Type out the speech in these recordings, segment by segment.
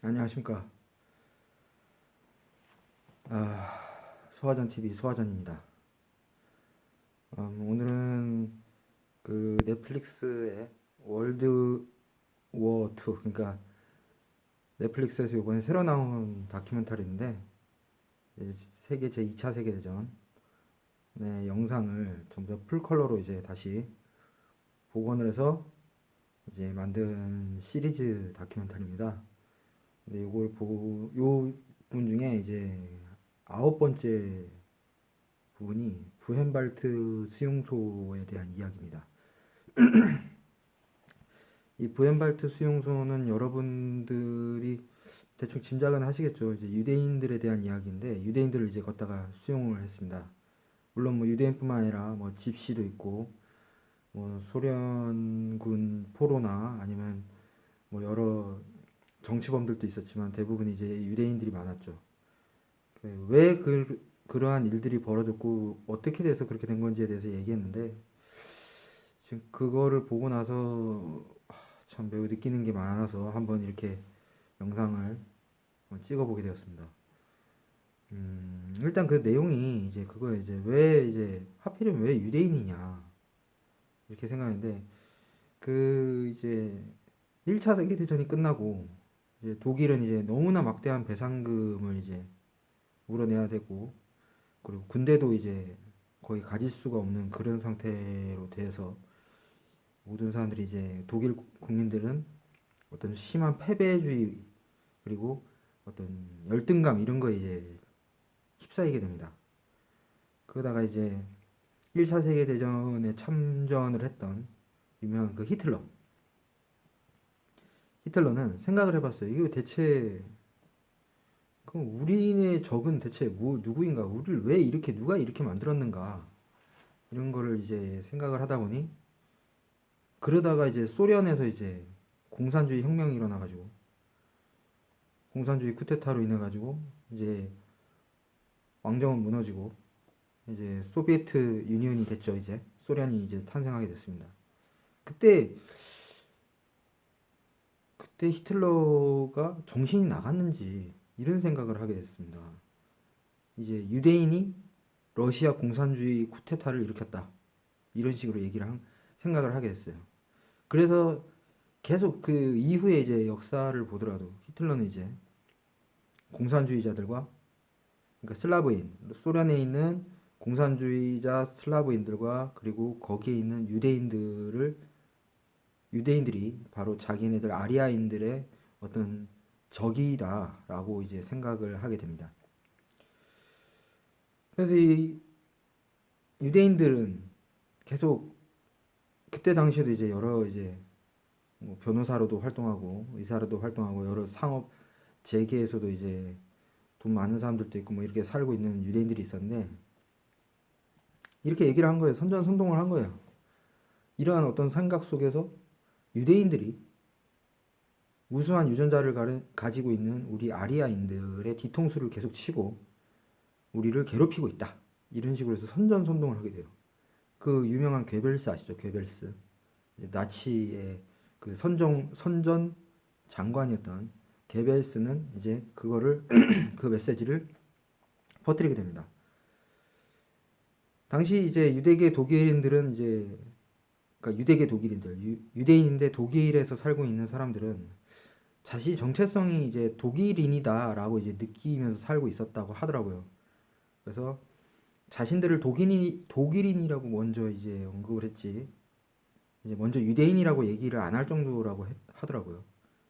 안녕하십니까. 소화전 TV 소화전입니다. 오늘은 그 넷플릭스의 월드 워 2, 그러니까 넷플릭스에서 이번에 새로 나온 다큐멘터리인데, 이제 세계 제2차 세계대전 네, 영상을 전부 다 풀컬러로 이제 다시 복원을 해서 이제 만든 시리즈 다큐멘터리입니다. 근데 이걸 보고 요 분 중에 이제 아홉 번째 부분이 부헨발트 수용소에 대한 이야기입니다. 이 부헨발트 수용소는 여러분들이 대충 짐작은 하시겠죠. 이제 유대인들에 대한 이야기인데, 유대인들을 이제 걷다가 수용을 했습니다. 물론 뭐 유대인뿐만 아니라 뭐 집시도 있고, 뭐 소련군 포로나 아니면 뭐 여러 정치범들도 있었지만 대부분 이제 유대인들이 많았죠. 왜 그러한 일들이 벌어졌고 어떻게 돼서 그렇게 된 건지에 대해서 얘기했는데, 지금 그거를 보고 나서 참 매우 느끼는 게 많아서 한번 이렇게 영상을 찍어보게 되었습니다. 일단 그 내용이 이제 그거에 이제 왜 이제 하필이면 왜 유대인이냐 이렇게 생각했는데, 그 이제 1차 세계대전이 끝나고 이제 독일은 이제 너무나 막대한 배상금을 이제 물어내야 되고, 그리고 군대도 이제 거의 가질 수가 없는 그런 상태로 돼서 모든 사람들이 이제 독일 국민들은 어떤 심한 패배주의 그리고 어떤 열등감 이런 거에 이제 휩싸이게 됩니다. 그러다가 이제 1차 세계대전에 참전을 했던 유명한 그 히틀러는 생각을 해봤어요. 이거 대체 그럼 우리의 적은 대체 뭐 누구인가? 우리를 왜 이렇게 누가 이렇게 만들었는가? 이런 거를 이제 생각을 하다 보니, 그러다가 이제 소련에서 이제 공산주의 혁명이 일어나가지고 공산주의 쿠데타로 인해 가지고 이제 왕정은 무너지고 이제 소비에트 유니온이 됐죠. 이제 소련이 이제 탄생하게 됐습니다. 그때 그때 히틀러가 정신이 나갔는지 이런 생각을 하게 됐습니다. 이제 유대인이 러시아 공산주의 쿠데타를 일으켰다, 이런 식으로 생각을 하게 됐어요. 그래서 계속 그 이후에 이제 역사를 보더라도 히틀러는 이제 공산주의자들과, 그러니까 슬라브인, 소련에 있는 공산주의자 슬라브인들과 그리고 거기에 있는 유대인들이 바로 자기네들 아리아인들의 어떤 적이다라고 이제 생각을 하게 됩니다. 그래서 이 유대인들은 계속 그때 당시에도 이제 여러 이제 뭐 변호사로도 활동하고 의사로도 활동하고 여러 상업 재계에서도 이제 돈 많은 사람들도 있고 뭐 이렇게 살고 있는 유대인들이 있었는데, 이렇게 얘기를 한 거예요. 선전선동을 한 거예요. 이러한 어떤 생각 속에서 유대인들이 우수한 유전자를 가지고 있는 우리 아리아인들의 뒤통수를 계속 치고 우리를 괴롭히고 있다, 이런 식으로 해서 선전선동을 하게 돼요. 그 유명한 괴벨스 아시죠? 괴벨스. 나치의 그 선전 장관이었던 괴벨스는 이제 그거를 그 메시지를 퍼뜨리게 됩니다. 당시 이제 유대계 독일인들은 이제, 그러니까 유대계 독일인들, 유대인인데 독일에서 살고 있는 사람들은 자신이 정체성이 이제 독일인이다라고 이제 느끼면서 살고 있었다고 하더라고요. 그래서 자신들을 독일인이라고 먼저 이제 언급을 했지, 이제 먼저 유대인이라고 얘기를 안 할 정도라고 하더라고요.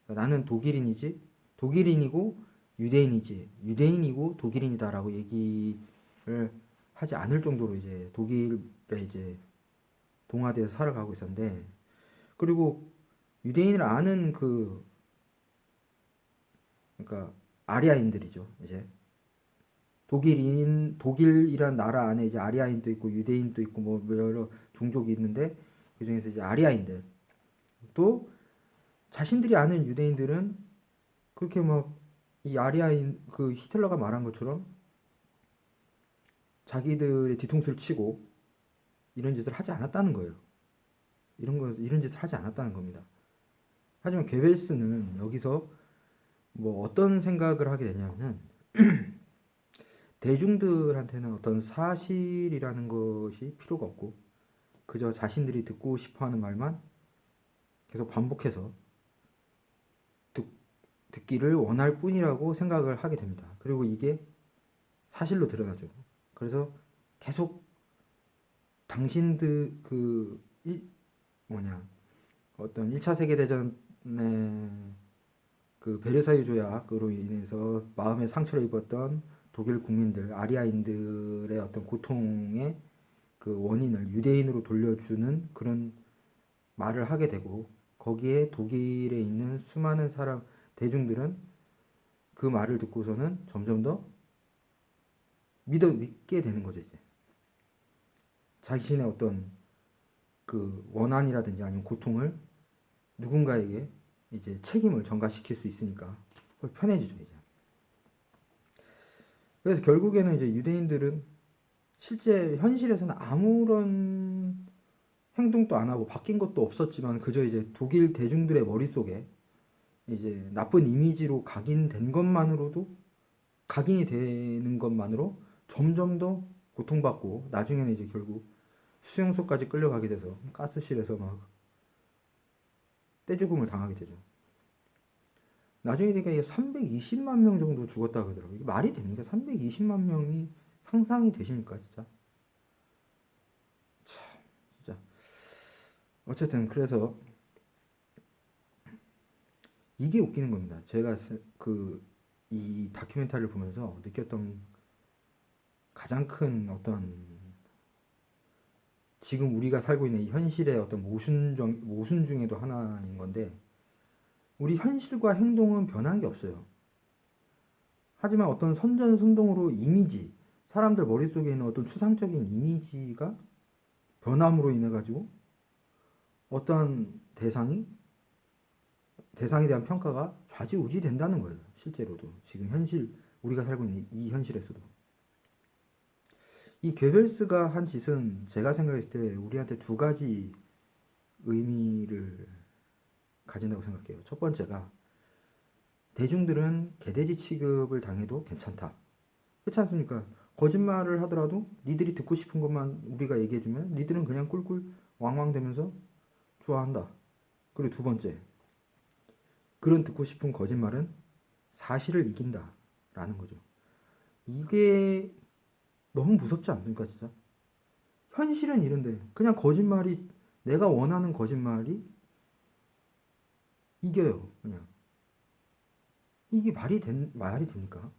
그러니까 나는 독일인이고 유대인이지, 유대인이고 독일인이다라고 얘기를 하지 않을 정도로 이제 독일에 이제 동화돼서 살아가고 있었는데, 그리고 유대인을 아는 그러니까 아리아인들이죠. 이제 독일이란 나라 안에 이제 아리아인도 있고 유대인도 있고 뭐 여러 종족이 있는데, 그 중에서 이제 아리아인들, 또 자신들이 아는 유대인들은 그렇게 막 이 아리아인 그 히틀러가 말한 것처럼 자기들의 뒤통수를 치고 이런 짓을 하지 않았다는 거예요. 이런 짓을 하지 않았다는 겁니다. 하지만 괴벨스는 여기서 뭐 어떤 생각을 하게 되냐면은 대중들한테는 어떤 사실이라는 것이 필요가 없고 그저 자신들이 듣고 싶어하는 말만 계속 반복해서 듣, 듣기를 원할 뿐이라고 생각을 하게 됩니다. 그리고 이게 사실로 드러나죠. 그래서 계속 당신들 뭐냐 어떤 1차 세계대전의 그 베르사유 조약으로 인해서 마음의 상처를 입었던 독일 국민들, 아리아인들의 어떤 고통의 그 원인을 유대인으로 돌려주는 그런 말을 하게 되고 거기에 독일에 있는 수많은 사람 대중들은 그 말을 듣고서는 점점 더 믿게 되는 거죠. 이제 자신의 어떤 그 원한이라든지 아니면 고통을 누군가에게 이제 책임을 전가시킬 수 있으니까 편해지죠. 이제 그래서 결국에는 이제 유대인들은 실제 현실에서는 아무런 행동도 안 하고 바뀐 것도 없었지만 그저 이제 독일 대중들의 머릿속에 이제 나쁜 이미지로 각인된 것만으로도 각인이 되는 것만으로 점점 더 고통받고 나중에는 이제 결국 수용소까지 끌려가게 돼서 가스실에서 막 떼죽음을 당하게 되죠. 나중에 되니까 이게 320만 명 정도 죽었다 그러더라고요. 이게 말이 됩니까? 320만 명이 상상이 되십니까, 진짜? 참, 진짜. 어쨌든 그래서 이게 웃기는 겁니다. 제가 이 다큐멘터리를 보면서 느꼈던 가장 큰 어떤 지금 우리가 살고 있는 이 현실의 어떤 모순 중에도 하나인 건데 우리 현실과 행동은 변한 게 없어요. 하지만 어떤 선전선동으로 이미지, 사람들 머릿속에 있는 어떤 추상적인 이미지가 변함으로 인해 가지고 어떠한 대상에 대한 평가가 좌지우지 된다는 거예요. 실제로도 지금 우리가 살고 있는 이 현실에서도 이 괴벨스가 한 짓은 제가 생각했을 때 우리한테 두 가지 의미를 가진다고 생각해요. 첫 번째가 대중들은 개돼지 취급을 당해도 괜찮다. 그렇지 않습니까? 거짓말을 하더라도 니들이 듣고 싶은 것만 우리가 얘기해주면 니들은 그냥 꿀꿀 왕왕대면서 좋아한다. 그리고 두 번째, 그런 듣고 싶은 거짓말은 사실을 이긴다. 라는 거죠. 이게 너무 무섭지 않습니까, 진짜? 현실은 이런데, 그냥 내가 원하는 거짓말이 이겨요, 그냥. 이게 말이 됩니까?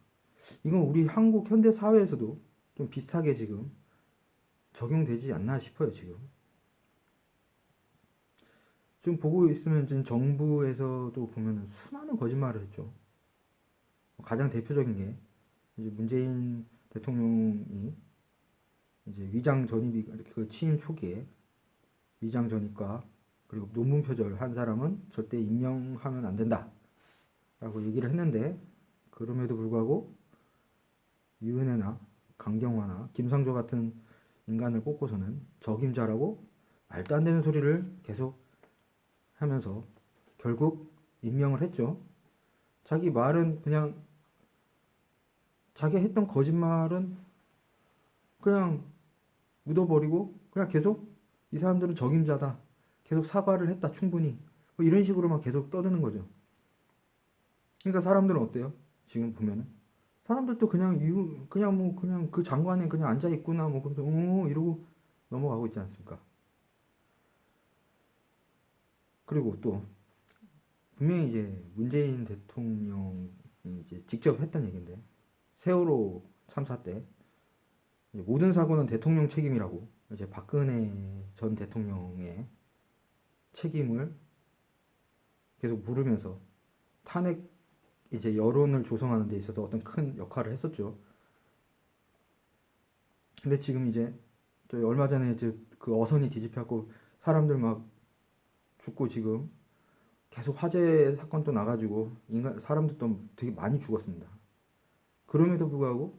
이건 우리 한국 현대 사회에서도 좀 비슷하게 지금 적용되지 않나 싶어요, 지금. 지금 보고 있으면 지금 정부에서도 보면 수많은 거짓말을 했죠. 가장 대표적인 게 이제 문재인 대통령이 이제 위장 전입이 그 취임 초기에 위장 전입과 그리고 논문 표절한 사람은 절대 임명하면 안 된다라고 얘기를 했는데 그럼에도 불구하고 유은혜나 강경화나 김상조 같은 인간을 뽑고서는 적임자라고 말도 안 되는 소리를 계속 하면서 결국 임명을 했죠. 자기 말은 그냥 자기 했던 거짓말은 그냥 묻어버리고 그냥 계속 이 사람들은 적임자다. 계속 사과를 했다 충분히. 뭐 이런 식으로만 계속 떠드는 거죠. 그러니까 사람들은 어때요? 지금 보면은 사람들도 그냥 그 장관에 그냥 앉아 있구나 뭐 그러면서 이러고 넘어가고 있지 않습니까? 그리고 또 분명히 이제 문재인 대통령이 이제 직접 했던 얘기인데 세월호 참사 때 모든 사고는 대통령 책임이라고 이제 박근혜 전 대통령의 책임을 계속 물으면서 탄핵 이제 여론을 조성하는 데 있어서 어떤 큰 역할을 했었죠. 근데 지금 이제 저희 얼마 전에 이제 그 어선이 뒤집혀갖고 사람들 막 죽고 지금 계속 화재 사건도 나가지고 사람들도 되게 많이 죽었습니다. 그럼에도 불구하고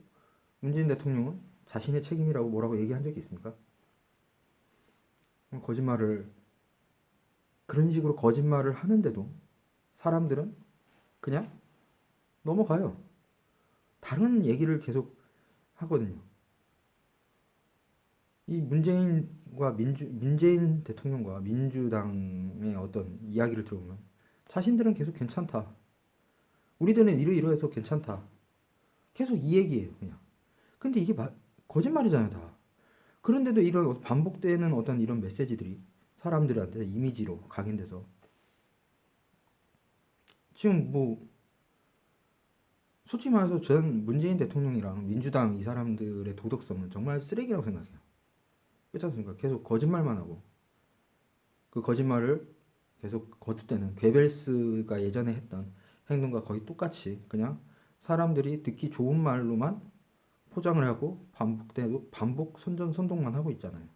문재인 대통령은 자신의 책임이라고 뭐라고 얘기한 적이 있습니까? 거짓말을 그런 식으로 거짓말을 하는데도 사람들은 그냥 넘어가요. 다른 얘기를 계속 하거든요. 이 문재인 대통령과 민주당의 어떤 이야기를 들어보면 자신들은 계속 괜찮다. 우리들은 이러이러해서 괜찮다. 계속 이 얘기예요, 그냥. 근데 이게 거짓말이잖아요, 다. 그런데도 이런 반복되는 어떤 이런 메시지들이 사람들한테 이미지로 각인돼서 지금 뭐 솔직히 말해서 전 문재인 대통령이랑 민주당 이 사람들의 도덕성은 정말 쓰레기라고 생각해요. 그렇지 않습니까? 계속 거짓말만 하고 그 거짓말을 계속 거듭되는 괴벨스가 예전에 했던 행동과 거의 똑같이 그냥 사람들이 듣기 좋은 말로만 포장을 하고 반복되고 반복 선전선동만 하고 있잖아요.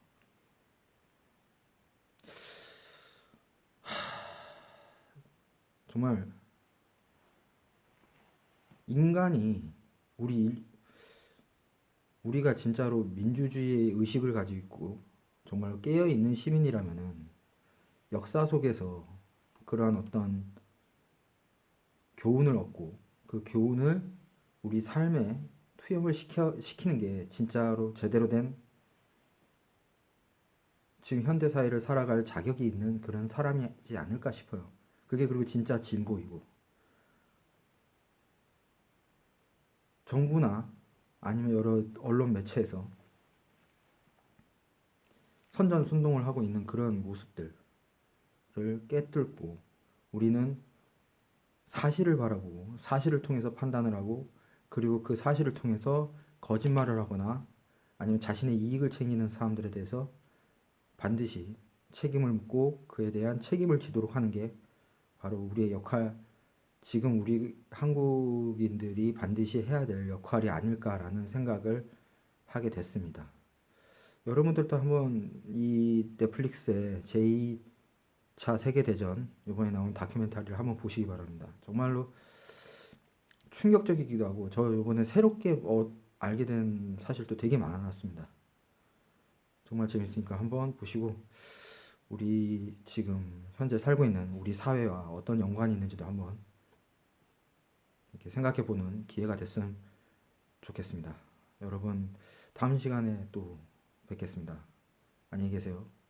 정말 인간이 우리 우리가 진짜로 민주주의의 의식을 가지고 있고 정말 깨어 있는 시민이라면은 역사 속에서 그러한 어떤 교훈을 얻고 그 교훈을 우리 삶에 투영을 시키는 게 진짜로 제대로 된 지금 현대 사회를 살아갈 자격이 있는 그런 사람이지 않을까 싶어요. 그게 그리고 진짜 진보이고 정부나 아니면 여러 언론 매체에서 선전순동을 하고 있는 그런 모습들을 깨뚫고 우리는 사실을 바라보고 사실을 통해서 판단을 하고 그리고 그 사실을 통해서 거짓말을 하거나 아니면 자신의 이익을 챙기는 사람들에 대해서 반드시 책임을 묻고 그에 대한 책임을 지도록 하는 게 바로 우리의 역할, 지금 우리 한국인들이 반드시 해야 될 역할이 아닐까라는 생각을 하게 됐습니다. 여러분들도 한번 이 넷플릭스의 제2차 세계대전 이번에 나온 다큐멘터리를 한번 보시기 바랍니다. 정말로 충격적이기도 하고 저 이번에 새롭게 알게 된 사실도 되게 많았습니다. 정말 재밌으니까 한번 보시고 우리 지금 현재 살고 있는 우리 사회와 어떤 연관이 있는지도 한번 이렇게 생각해 보는 기회가 됐으면 좋겠습니다. 여러분 다음 시간에 또 뵙겠습니다. 안녕히 계세요.